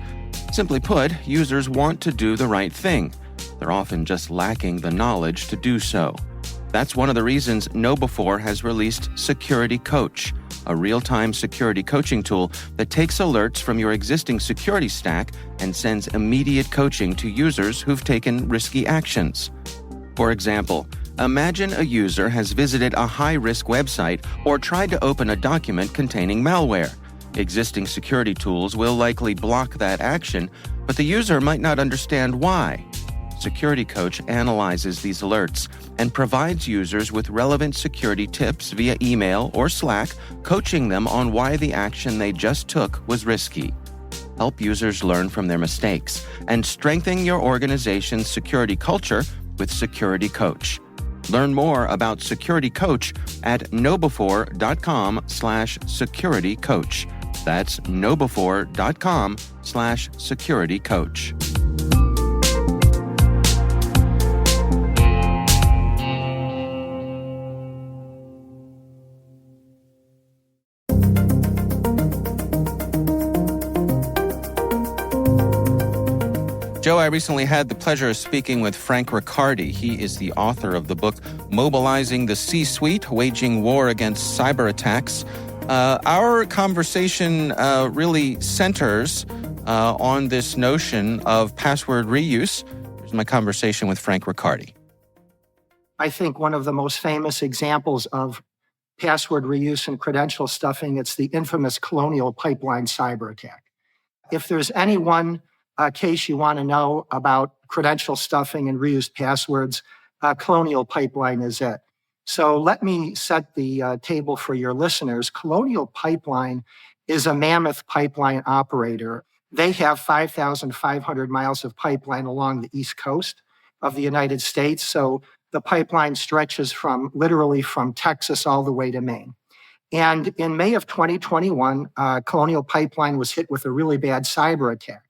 Simply put, users want to do the right thing. They're often just lacking the knowledge to do so. That's one of the reasons KnowBe4 has released Security Coach, a real-time security coaching tool that takes alerts from your existing security stack and sends immediate coaching to users who've taken risky actions. For example, imagine a user has visited a high-risk website or tried to open a document containing malware. Existing security tools will likely block that action, but the user might not understand why. Security Coach analyzes these alerts and provides users with relevant security tips via email or Slack, coaching them on why the action they just took was risky. Help users learn from their mistakes and strengthen your organization's security culture with Security Coach. Learn more about Security Coach at knowbe4.com/securitycoach. That's knowbe4.com/securitycoach. Joe, I recently had the pleasure of speaking with Frank Riccardi. He is the author of the book, Mobilizing the C-Suite, Waging War Against Cyber Attacks. Our conversation really centers on this notion of password reuse. Here's my conversation with Frank Riccardi. I think one of the most famous examples of password reuse and credential stuffing, it's the infamous Colonial Pipeline cyber attack. If there's any one case you want to know about credential stuffing and reused passwords, Colonial Pipeline is it. So let me set the table for your listeners. Colonial Pipeline is a mammoth pipeline operator. They have 5,500 miles of pipeline along the East Coast of the United States. So the pipeline stretches literally from Texas all the way to Maine. And in May of 2021, Colonial Pipeline was hit with a really bad cyber attack.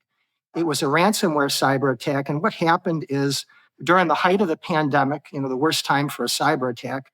It was a ransomware cyber attack. And what happened is during the height of the pandemic, the worst time for a cyber attack,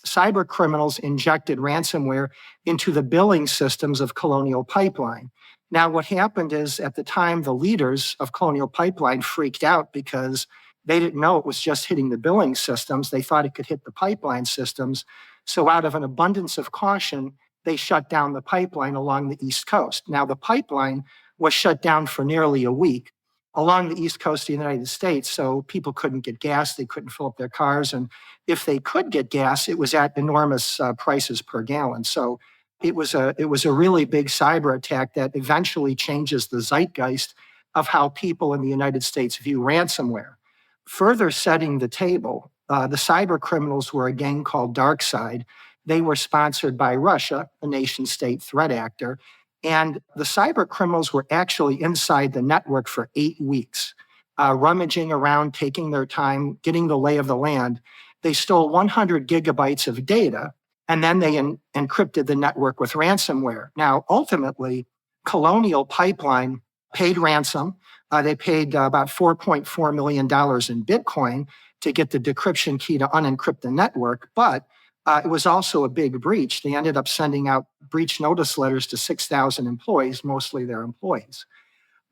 cyber criminals injected ransomware into the billing systems of Colonial Pipeline. Now, what happened is at the time, the leaders of Colonial Pipeline freaked out because they didn't know it was just hitting the billing systems. They thought it could hit the pipeline systems. So out of an abundance of caution, they shut down the pipeline along the East Coast. Now, the pipeline was shut down for nearly a week along the East Coast of the United States, so people couldn't get gas, they couldn't fill up their cars, and if they could get gas, it was at enormous prices per gallon. So it was a really big cyber attack that eventually changes the zeitgeist of how people in the United States view ransomware. Further setting the table, the cyber criminals were a gang called DarkSide. They were sponsored by Russia, a nation-state threat actor, and the cyber criminals were actually inside the network for 8 weeks, rummaging around, taking their time, getting the lay of the land. They stole 100 gigabytes of data, and then they encrypted the network with ransomware. Now, ultimately, Colonial Pipeline paid ransom. They paid about $4.4 million in Bitcoin to get the decryption key to unencrypt the network, but it was also a big breach. They ended up sending out breach notice letters to 6,000 employees, mostly their employees.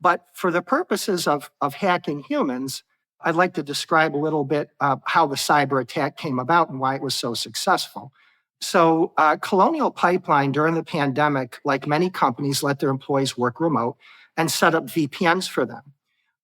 But for the purposes of hacking humans, I'd like to describe a little bit how the cyber attack came about and why it was so successful. So Colonial Pipeline during the pandemic, like many companies, let their employees work remote and set up VPNs for them.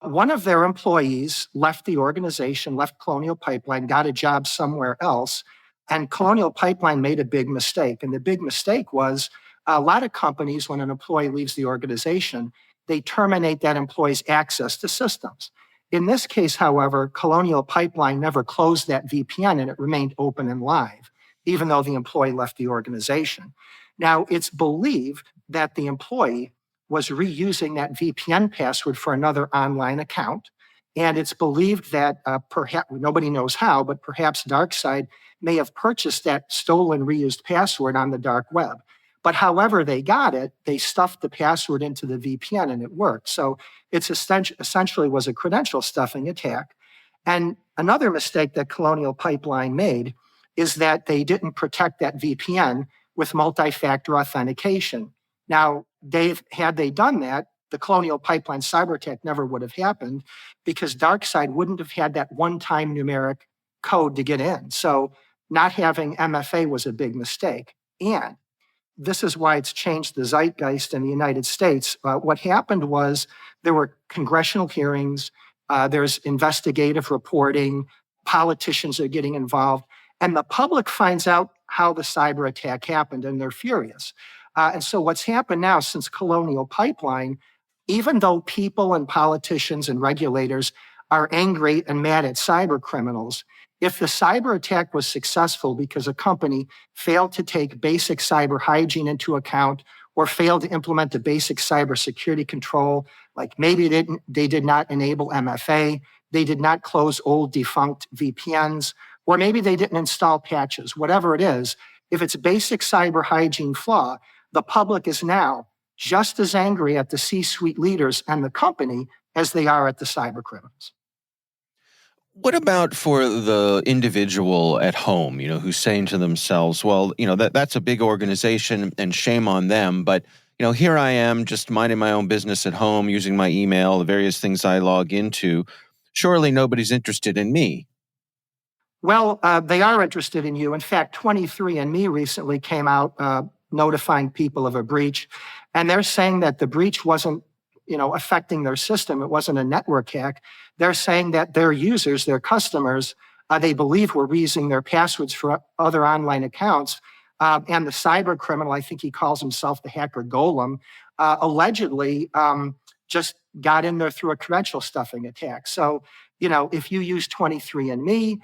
One of their employees left the organization, left Colonial Pipeline, got a job somewhere else, and Colonial Pipeline made a big mistake. And the big mistake was a lot of companies, when an employee leaves the organization, they terminate that employee's access to systems. In this case, however, Colonial Pipeline never closed that VPN and it remained open and live, even though the employee left the organization. Now, it's believed that the employee was reusing that VPN password for another online account. And it's believed that perhaps, nobody knows how, but perhaps DarkSide may have purchased that stolen reused password on the dark web. But however they got it, they stuffed the password into the VPN and it worked. So it's essentially was a credential stuffing attack. And another mistake that Colonial Pipeline made is that they didn't protect that VPN with multi-factor authentication. Now, had they done that, the Colonial Pipeline cyber attack never would have happened because DarkSide wouldn't have had that one-time numeric code to get in. So not having MFA was a big mistake. And this is why it's changed the zeitgeist in the United States. What happened was there were congressional hearings, there's investigative reporting, politicians are getting involved, and the public finds out how the cyber attack happened, and they're furious. And so what's happened now since Colonial Pipeline, even though people and politicians and regulators are angry and mad at cyber criminals, if the cyber attack was successful because a company failed to take basic cyber hygiene into account or failed to implement a basic cybersecurity control, like maybe they did not enable MFA, they did not close old defunct VPNs, or maybe they didn't install patches, whatever it is, if it's basic cyber hygiene flaw, the public is now just as angry at the C-suite leaders and the company as they are at the cyber criminals. What about for the individual at home, who's saying to themselves, well, that's a big organization and shame on them, but, here I am just minding my own business at home, using my email, the various things I log into. Surely nobody's interested in me. Well, they are interested in you. In fact, 23andMe recently came out notifying people of a breach, and they're saying that the breach wasn't affecting their system. It wasn't a network hack. They're saying that their users, their customers, they believe were reusing their passwords for other online accounts. And the cyber criminal, I think he calls himself the hacker golem, allegedly just got in there through a credential stuffing attack. So, if you use 23andMe,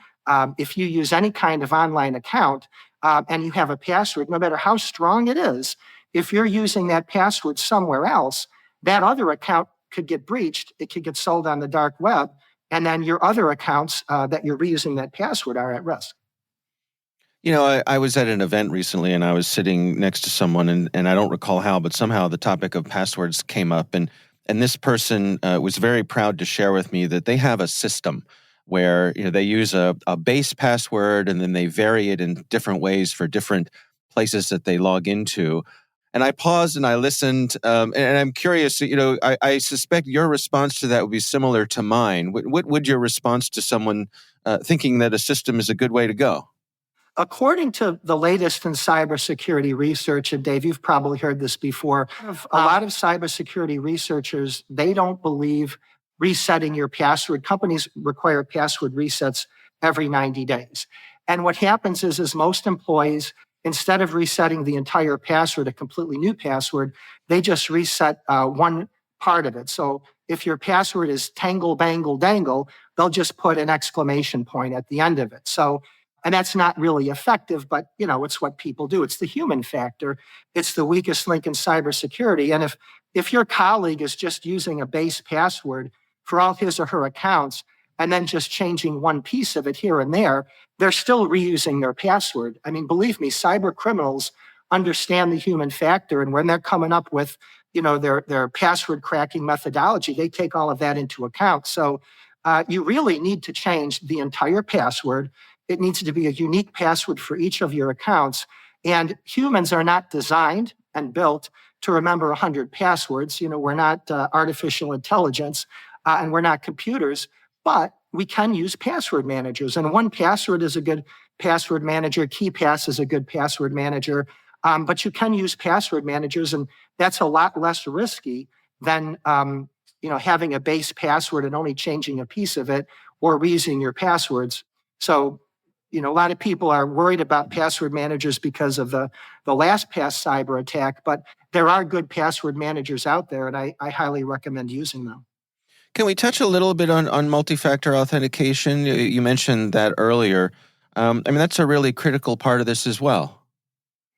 if you use any kind of online account and you have a password, no matter how strong it is, if you're using that password somewhere else, that other account could get breached. It could get sold on the dark web. And then your other accounts that you're reusing that password are at risk. I was at an event recently and I was sitting next to someone and I don't recall how, but somehow the topic of passwords came up. And this person was very proud to share with me that they have a system where they use a base password and then they vary it in different ways for different places that they log into. And I paused and I listened, and I'm curious, I suspect your response to that would be similar to mine. What would your response to someone thinking that a system is a good way to go? According to the latest in cybersecurity research, and Dave, you've probably heard this before, a lot of cybersecurity researchers, they don't believe resetting your password. Companies require password resets every 90 days. And what happens is most employees, instead of resetting the entire password, a completely new password, they just reset one part of it. So if your password is tangle, bangle, dangle, they'll just put an exclamation point at the end of it. So, and that's not really effective, but it's what people do. It's the human factor. It's the weakest link in cybersecurity. And if your colleague is just using a base password for all his or her accounts and then just changing one piece of it here and there, they're still reusing their password. I mean, believe me, cyber criminals understand the human factor. And when they're coming up with, their password cracking methodology, they take all of that into account. So you really need to change the entire password. It needs to be a unique password for each of your accounts. And humans are not designed and built to remember 100 passwords. We're not artificial intelligence and we're not computers, but we can use password managers. And 1Password is a good password manager. KeyPass is a good password manager. But you can use password managers, and that's a lot less risky than having a base password and only changing a piece of it or reusing your passwords. So, a lot of people are worried about password managers because of the LastPass cyber attack, but there are good password managers out there, and I highly recommend using them. Can we touch a little bit on multi-factor authentication? You mentioned that earlier. That's a really critical part of this as well.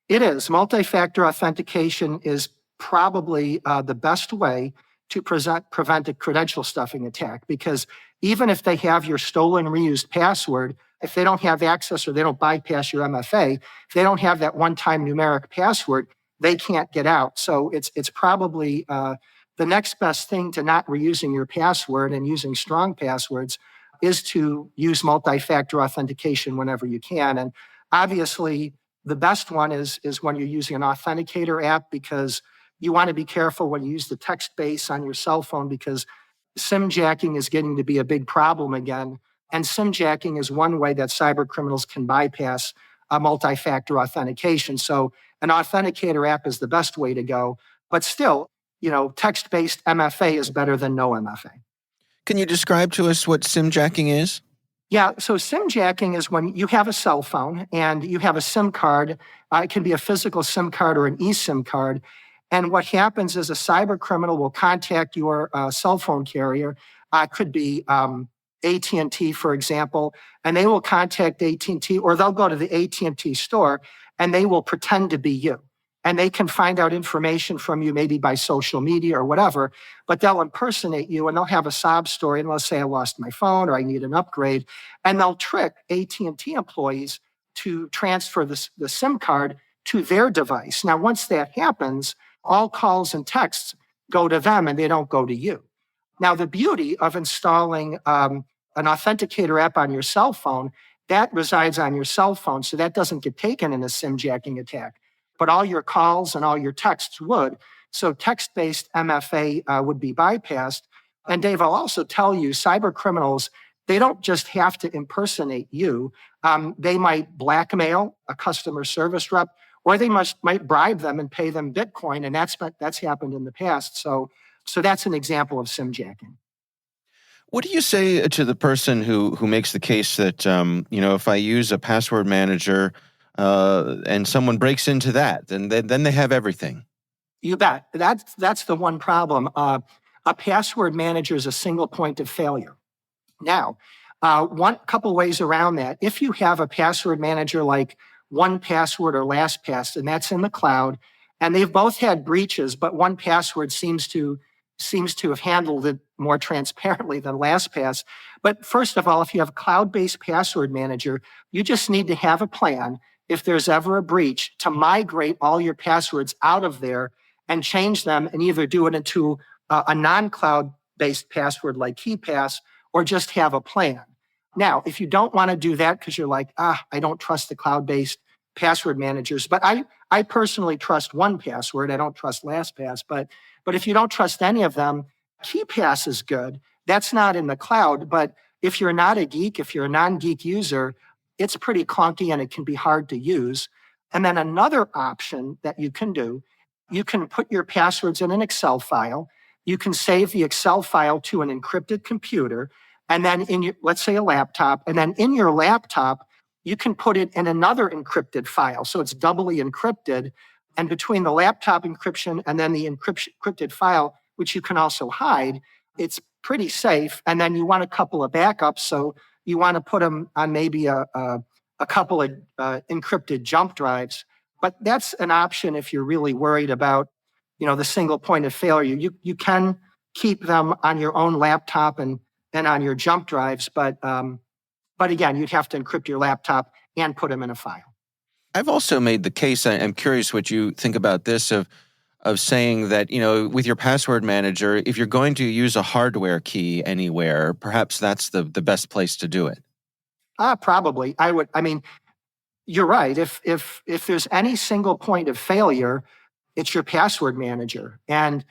It is. Multi-factor authentication is probably the best way to prevent a credential stuffing attack, because even if they have your stolen reused password, if they don't have access or they don't bypass your MFA, if they don't have that one-time numeric password, they can't get out. So it's probably the next best thing to not reusing your password and using strong passwords is to use multi-factor authentication whenever you can. And obviously, the best one is when you're using an authenticator app, because you want to be careful when you use the text base on your cell phone, because SIM jacking is getting to be a big problem again. And SIM jacking is one way that cyber criminals can bypass multi-factor authentication. So an authenticator app is the best way to go. But still, text-based MFA is better than no MFA. Can you describe to us what SIM jacking is? Yeah, so SIM jacking is when you have a cell phone and you have a SIM card. It can be a physical SIM card or an eSIM card. And what happens is a cyber criminal will contact your cell phone carrier. It could be AT&T, for example, and they will contact AT&T, or they'll go to the AT&T store and they will pretend to be you. And they can find out information from you, maybe by social media or whatever, but they'll impersonate you and they'll have a sob story and they'll say, I lost my phone or I need an upgrade. And they'll trick AT&T employees to transfer the SIM card to their device. Now, once that happens, all calls and texts go to them and they don't go to you. Now, the beauty of installing an authenticator app on your cell phone, that resides on your cell phone, so that doesn't get taken in a SIM jacking attack. But all your calls and all your texts would. So text-based MFA would be bypassed. And Dave, I'll also tell you, cyber criminals, they don't just have to impersonate you. They might blackmail a customer service rep, or they might bribe them and pay them Bitcoin. And that's happened in the past. So that's an example of SIM jacking. What do you say to the person who makes the case that, if I use a password manager, and someone breaks into that, then they have everything? You bet. That's the one problem. A password manager is a single point of failure. Now, one couple ways around that. If you have a password manager like 1Password or LastPass, and that's in the cloud, and they've both had breaches, but 1Password seems to have handled it more transparently than LastPass. But first of all, if you have a cloud-based password manager, you just need to have a plan, if there's ever a breach, to migrate all your passwords out of there and change them and either do it into a non-cloud-based password like KeyPass or just have a plan. Now, if you don't want to do that because you're like, I don't trust the cloud-based password managers, but I personally trust 1Password. I don't trust LastPass, but if you don't trust any of them, KeyPass is good. That's not in the cloud, but if you're not a geek, if you're a non-geek user, it's pretty clunky and it can be hard to use. And then another option that you can do, you can put your passwords in an Excel file. You can save the Excel file to an encrypted computer, and then let's say a laptop, and then in your laptop, you can put it in another encrypted file. So it's doubly encrypted. And between the laptop encryption and then the encrypted file, which you can also hide, it's pretty safe. And then you want a couple of backups. So you want to put them on maybe a couple of encrypted jump drives. But that's an option if you're really worried about, the single point of failure. You can keep them on your own laptop and on your jump drives. But again, you'd have to encrypt your laptop and put them in a file. I've also made the case, I'm curious what you think about this, of saying that, with your password manager, if you're going to use a hardware key anywhere, perhaps that's the best place to do it. Probably. You're right. If there's any single point of failure, it's your password manager. And,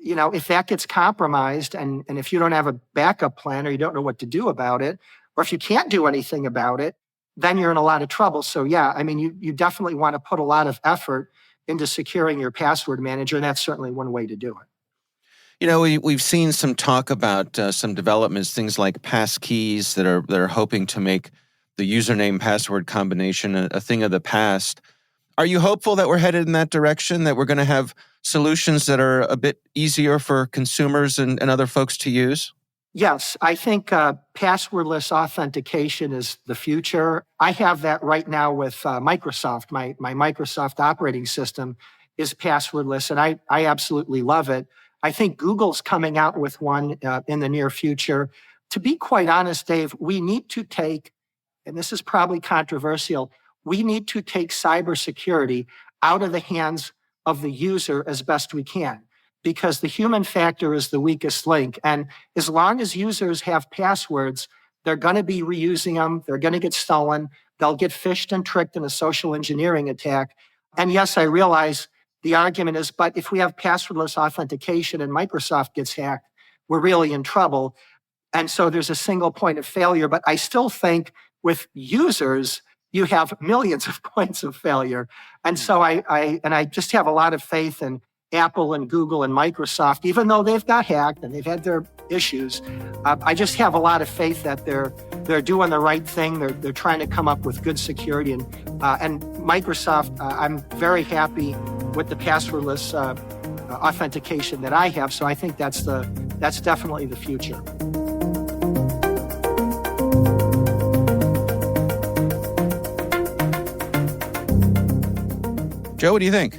if that gets compromised and if you don't have a backup plan or you don't know what to do about it, or if you can't do anything about it, then you're in a lot of trouble. So yeah, you definitely want to put a lot of effort into securing your password manager, and that's certainly one way to do it. We've seen some talk about some developments, things like pass keys that are hoping to make the username password combination a thing of the past. Are you hopeful that we're headed in that direction, that we're going to have solutions that are a bit easier for consumers and other folks to use? Yes, I think passwordless authentication is the future. I have that right now with Microsoft. My Microsoft operating system is passwordless, and I absolutely love it. I think Google's coming out with one in the near future. To be quite honest, Dave, we need to take, and this is probably controversial, we need to take cybersecurity out of the hands of the user as best we can, because the human factor is the weakest link. And as long as users have passwords, they're going to be reusing them. They're going to get stolen. They'll get phished and tricked in a social engineering attack. And yes, I realize the argument is, but if we have passwordless authentication and Microsoft gets hacked, we're really in trouble. And so there's a single point of failure. But I still think with users, you have millions of points of failure. And so I just have a lot of faith in Apple and Google and Microsoft, even though they've got hacked and they've had their issues. I just have a lot of faith that they're doing the right thing. They're trying to come up with good security. And Microsoft, I'm very happy with the passwordless authentication that I have. So I think that's definitely the future. Joe, what do you think?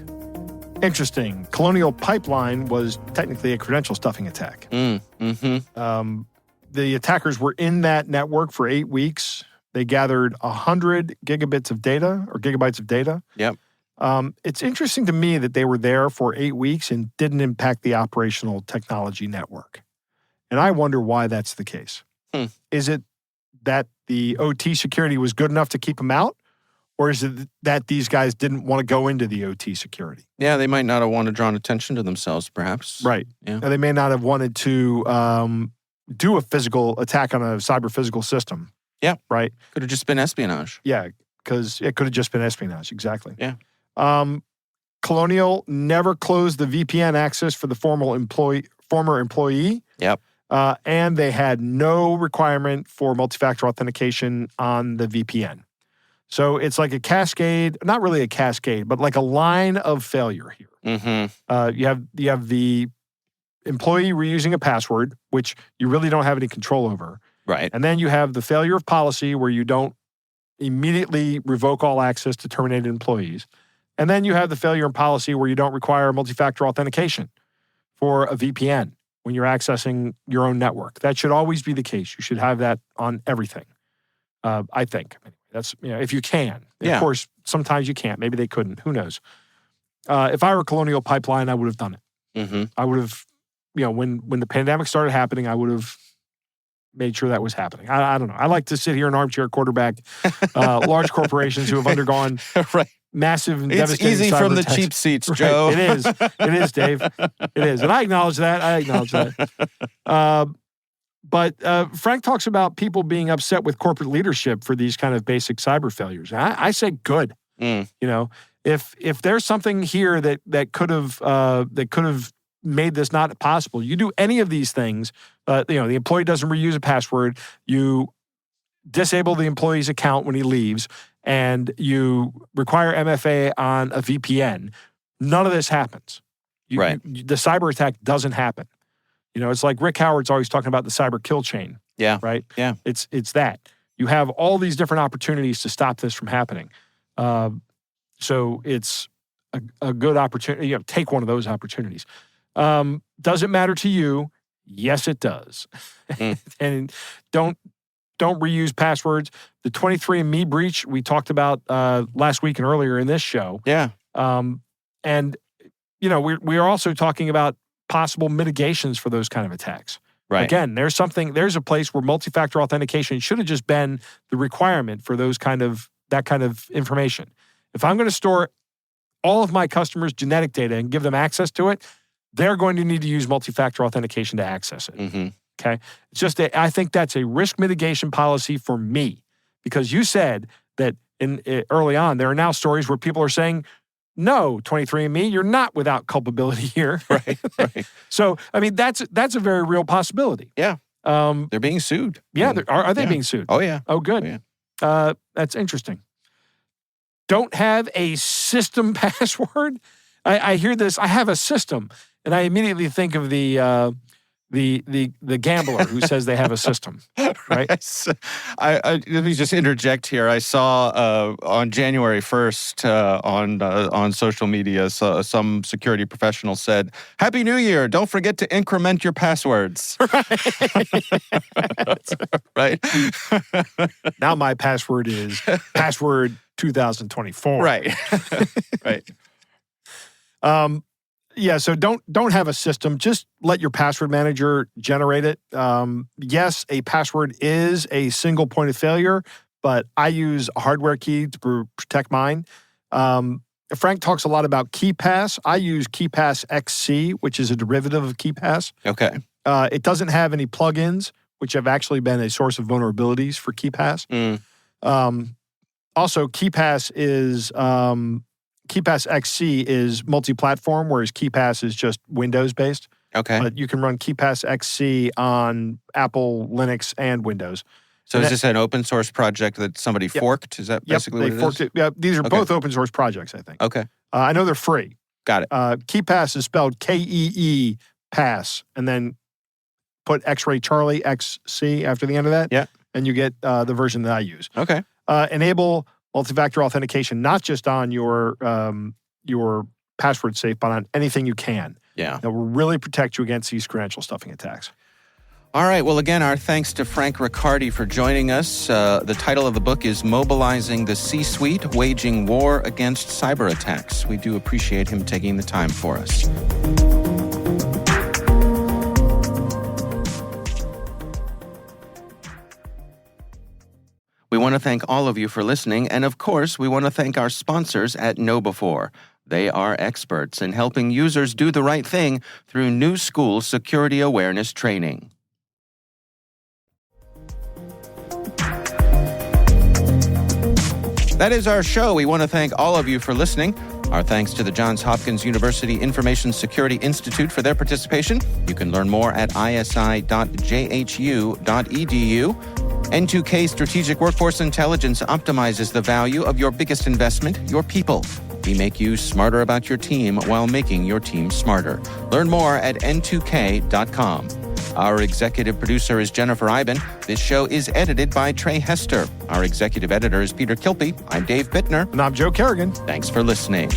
Interesting. Colonial Pipeline was technically a credential stuffing attack. The attackers were in that network for 8 weeks. They gathered 100 gigabytes of data. Yep. It's interesting to me that they were there for 8 weeks and didn't impact the operational technology network. And I wonder why that's the case. Is it that the OT security was good enough to keep them out? Or is it that these guys didn't want to go into the OT security? Yeah, they might not have wanted to draw attention to themselves, perhaps. Right. Yeah. And they may not have wanted to do a physical attack on a cyber-physical system. Yeah. Right? Could have just been espionage. Yeah, because it could have just been espionage, exactly. Yeah. Colonial never closed the VPN access for the former employee. Yep. And they had no requirement for multi-factor authentication on the VPN. So it's like a cascade, not really a cascade, but like a line of failure here. Mm-hmm. You have the employee reusing a password, which you really don't have any control over. Right. And then you have the failure of policy where you don't immediately revoke all access to terminated employees. And then you have the failure in policy where you don't require multi-factor authentication for a VPN when you're accessing your own network. That should always be the case. You should have that on everything, I think. That's, if you can. Yeah. Of course, sometimes you can't. Maybe they couldn't. Who knows? If I were Colonial Pipeline, I would have done it. Mm-hmm. I would have, when the pandemic started happening, I would have made sure that was happening. I don't know. I like to sit here and armchair quarterback large corporations who have undergone massive and devastating It's easy cyber from the attacks. cheap seats, Right. Joe. It is. It is, Dave. It is. And I acknowledge that. But Frank talks about people being upset with corporate leadership for these kind of basic cyber failures. And I say good. If there's something here that could have made this not possible, you do any of these things. The employee doesn't reuse a password. You disable the employee's account when he leaves and you require MFA on a VPN, none of this happens. Right. The cyber attack doesn't happen. It's like Rick Howard's always talking about the cyber kill chain. Yeah. Right? Yeah. It's that. You have all these different opportunities to stop this from happening. So it's a good opportunity. Take one of those opportunities. Does it matter to you? Yes, it does. And don't reuse passwords. The 23andMe breach we talked about last week and earlier in this show. Yeah. And we are also talking about possible mitigations for those kind of attacks. Right. Again, there's a place where multi-factor authentication should have just been the requirement for that kind of information. If I'm going to store all of my customers' genetic data and give them access to it, they're going to need to use multi-factor authentication to access it. Mm-hmm. Okay? It's just I think that's a risk mitigation policy for me, because you said that early on there are now stories where people are saying, no, 23andMe, you're not without culpability here. Right. So, I mean, that's a very real possibility. Yeah. They're being sued. Yeah. Are they being sued? Oh, yeah. Oh, good. Oh, yeah. That's interesting. Don't have a system password. I hear this. I have a system, and I immediately think of the gambler who says they have a system, right? Let me just interject here. I saw on January 1st on social media, some security professional said, "Happy New Year! Don't forget to increment your passwords." Right. Now my password is password 2024. Right. Right. Yeah, so don't have a system. Just let your password manager generate it. Yes, a password is a single point of failure, but I use a hardware key to protect mine. Frank talks a lot about KeePass. I use KeePass XC, which is a derivative of KeePass. Okay. It doesn't have any plugins, which have actually been a source of vulnerabilities for KeePass. Also, KeePass XC is multi-platform, whereas KeePass is just Windows-based. Okay. But you can run KeePass XC on Apple, Linux, and Windows. So is this an open source project that somebody forked? Is that basically what it forked is? Yeah, these are both open source projects, I think. Okay. I know they're free. Got it. KeePass is spelled K-E-E pass, and then put X-ray Charlie XC after the end of that. Yeah. And you get the version that I use. Okay. Enable multi-factor authentication, not just on your password safe, but on anything you can. Yeah. That will really protect you against these credential stuffing attacks. All right. Well, again, our thanks to Frank Riccardi for joining us. The title of the book is Mobilizing the C-Suite, Waging War Against Cyber Attacks. We do appreciate him taking the time for us. We want to thank all of you for listening, and of course, we want to thank our sponsors at KnowBe4. They are experts in helping users do the right thing through new school security awareness training. That is our show. We want to thank all of you for listening. Our thanks to the Johns Hopkins University Information Security Institute for their participation. You can learn more at isi.jhu.edu. N2K Strategic Workforce Intelligence optimizes the value of your biggest investment, your people. We make you smarter about your team while making your team smarter. Learn more at n2k.com. Our executive producer is Jennifer Iben. This show is edited by Trey Hester. Our executive editor is Peter Kilpie. I'm Dave Bittner. And I'm Joe Kerrigan. Thanks for listening.